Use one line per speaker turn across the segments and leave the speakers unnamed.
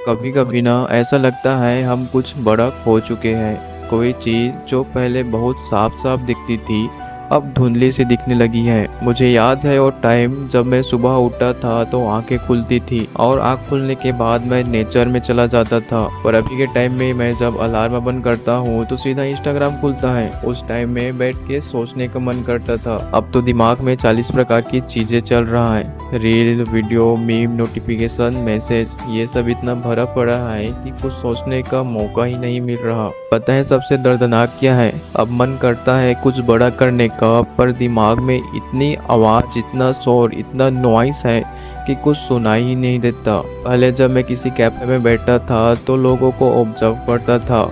कभी कभी ना ऐसा लगता है हम कुछ बड़ा खो चुके हैं। कोई चीज जो पहले बहुत साफ साफ दिखती थी अब धुंधली सी दिखने लगी है। मुझे याद है और टाइम जब मैं सुबह उठता था तो आंखें खुलती थी और आंख खुलने के बाद मैं नेचर में चला जाता था। पर अभी के टाइम में मैं जब अलार्म बंद करता हूँ तो सीधा इंस्टाग्राम खुलता है। उस टाइम में बैठ के सोचने का मन करता था, अब तो दिमाग में 40 प्रकार की चीजें चल रहा है। Reel, video, meme, notification, message, ये सब इतना भरा पड़ा है कि कुछ सोचने का मौका ही नहीं मिल रहा। पता है सबसे दर्दनाक क्या है? अब मन करता है कुछ बड़ा करने का, पर दिमाग में इतनी आवाज, इतना शोर, इतना नॉइस है कि कुछ सुनाई ही नहीं देता। पहले जब मैं किसी कैफे में बैठा था तो लोगों को ऑब्जर्व करता था,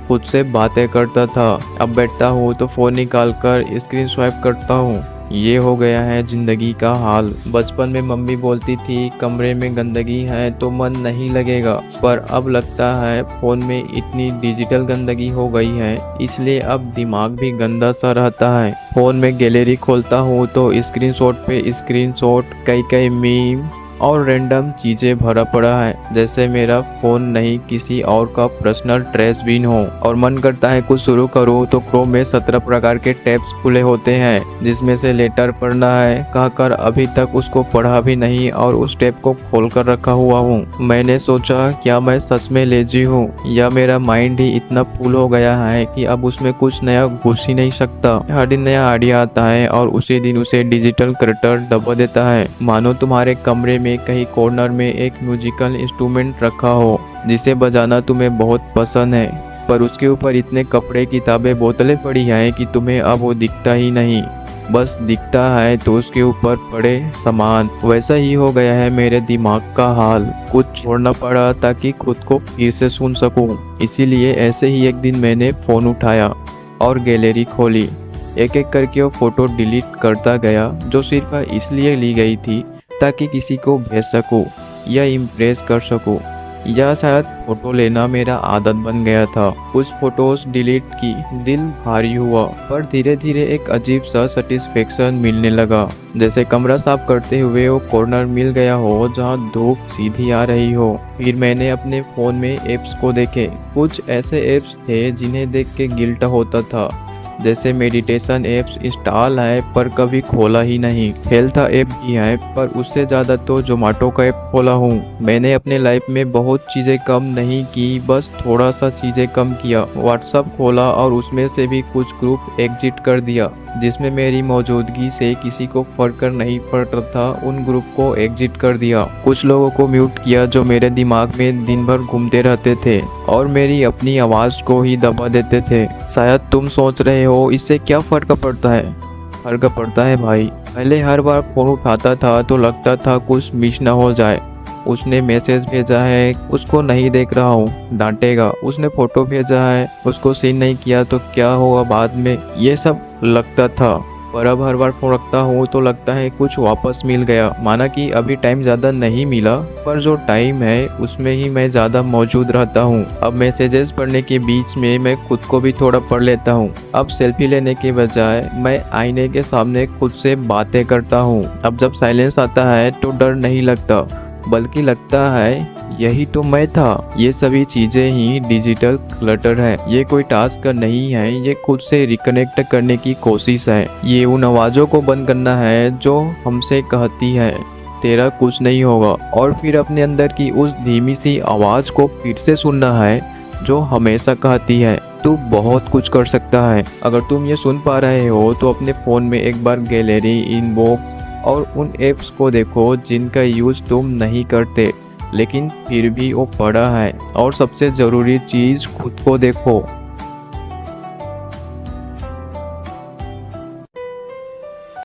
खुद से बातें करता था। अब बैठता हूँ तो फोन निकाल कर स्क्रीन स्वाइप करता हूँ। ये हो गया है जिंदगी का हाल। बचपन में मम्मी बोलती थी कमरे में गंदगी है तो मन नहीं लगेगा, पर अब लगता है फोन में इतनी डिजिटल गंदगी हो गई है इसलिए अब दिमाग भी गंदा सा रहता है। फोन में गैलरी खोलता हूँ तो स्क्रीनशॉट पे स्क्रीनशॉट, कई कई मीम और रैंडम चीजें भरा पड़ा है, जैसे मेरा फोन नहीं किसी और का पर्सनल ट्रेस बिन हो। और मन करता है कुछ शुरू करूँ तो क्रोम में 17 प्रकार के टैब्स खुले होते हैं जिसमें से लेटर पढ़ना है कहकर अभी तक उसको पढ़ा भी नहीं और उस टैब को खोल कर रखा हुआ हूँ। मैंने सोचा क्या मैं सच में लेजी हूँ या मेरा माइंड ही इतना फुल हो गया है कि अब उसमें कुछ नया घुस ही नहीं सकता। हर दिन नया आइडिया आता है और उसी दिन उसे डिजिटल क्लटर दबा देता है। मानो तुम्हारे कमरे में कहीं कॉर्नर में एक म्यूजिकल इंस्ट्रूमेंट रखा हो जिसे बजाना तुम्हें बहुत पसंद है, पर उसके ऊपर इतने कपड़े, किताबें, बोतलें पड़ी हैं कि तुम्हें अब वो दिखता ही नहीं। बस दिखता है तो उसके ऊपर पड़े सामान। वैसा ही हो गया है मेरे दिमाग का हाल। कुछ छोड़ना पड़ा ताकि खुद को फिर से सुन सकूं। इसीलिए ऐसे ही एक दिन मैंने फोन उठाया और गैलरी खोली। एक एक करके वो फोटो डिलीट करता गया जो सिर्फ इसलिए ली गई थी ताकि किसी को भेज सकूं या इम्प्रेस कर सकूं, या शायद फोटो लेना मेरा आदत बन गया था। कुछ फोटोज डिलीट की, दिल भारी हुआ, पर धीरे धीरे एक अजीब सा सेटिस्फेक्शन मिलने लगा, जैसे कमरा साफ करते हुए वो कॉर्नर मिल गया हो जहां धूप सीधी आ रही हो। फिर मैंने अपने फोन में एप्स को देखे। कुछ ऐसे एप्स थे जिन्हें देख के गिल्ट होता था, जैसे मेडिटेशन एप्स इंस्टॉल है पर कभी खोला ही नहीं। हेल्थ ऐप भी है पर उससे ज़्यादा तो जोमेटो का ऐप खोला हूँ। मैंने अपने लाइफ में बहुत चीज़ें कम नहीं की, बस थोड़ा सा चीज़ें कम किया। व्हाट्सअप खोला और उसमें से भी कुछ ग्रुप एग्जिट कर दिया जिसमें मेरी मौजूदगी से किसी को फर्क नहीं पड़ रहा था, उन ग्रुप को एग्जिट कर दिया। कुछ लोगों को म्यूट किया जो मेरे दिमाग में दिन भर घूमते रहते थे और मेरी अपनी आवाज़ को ही दबा देते थे। शायद तुम सोच रहे हो इससे क्या फ़र्क पड़ता है? फ़र्क पड़ता है भाई। पहले हर बार फ़ोन उठाता था तो लगता था कुछ मिस ना हो जाए। उसने मैसेज भेजा है, उसको नहीं देख रहा हूँ, डांटेगा। उसने फ़ोटो भेजा है, उसको सीन नहीं किया तो क्या होगा बाद में, ये सब लगता था। पर अब हर बार फ़ोन रखता हूँ तो लगता है कुछ वापस मिल गया। माना कि अभी टाइम ज़्यादा नहीं मिला, पर जो टाइम है उसमें ही मैं ज़्यादा मौजूद रहता हूँ। अब मैसेजेस पढ़ने के बीच में मैं खुद को भी थोड़ा पढ़ लेता हूँ। अब सेल्फी लेने के बजाय मैं आईने के सामने खुद से बातें करता हूँ। अब जब साइलेंस आता है तो डर नहीं लगता, बल्कि लगता है यही तो मैं था। ये सभी चीजें ही डिजिटल क्लटर है। ये कोई टास्क नहीं है, ये खुद से रिकनेक्ट करने की कोशिश है। ये उन आवाज़ों को बंद करना है जो हमसे कहती है तेरा कुछ नहीं होगा, और फिर अपने अंदर की उस धीमी सी आवाज़ को फिर से सुनना है जो हमेशा कहती है तू बहुत कुछ कर सकता है। अगर तुम ये सुन पा रहे हो तो अपने फ़ोन में एक बार गैलरी, इनबॉक्स और उन एप्स को देखो जिनका यूज़ तुम नहीं करते लेकिन फिर भी वो पड़ा है। और सबसे ज़रूरी चीज़, खुद को देखो।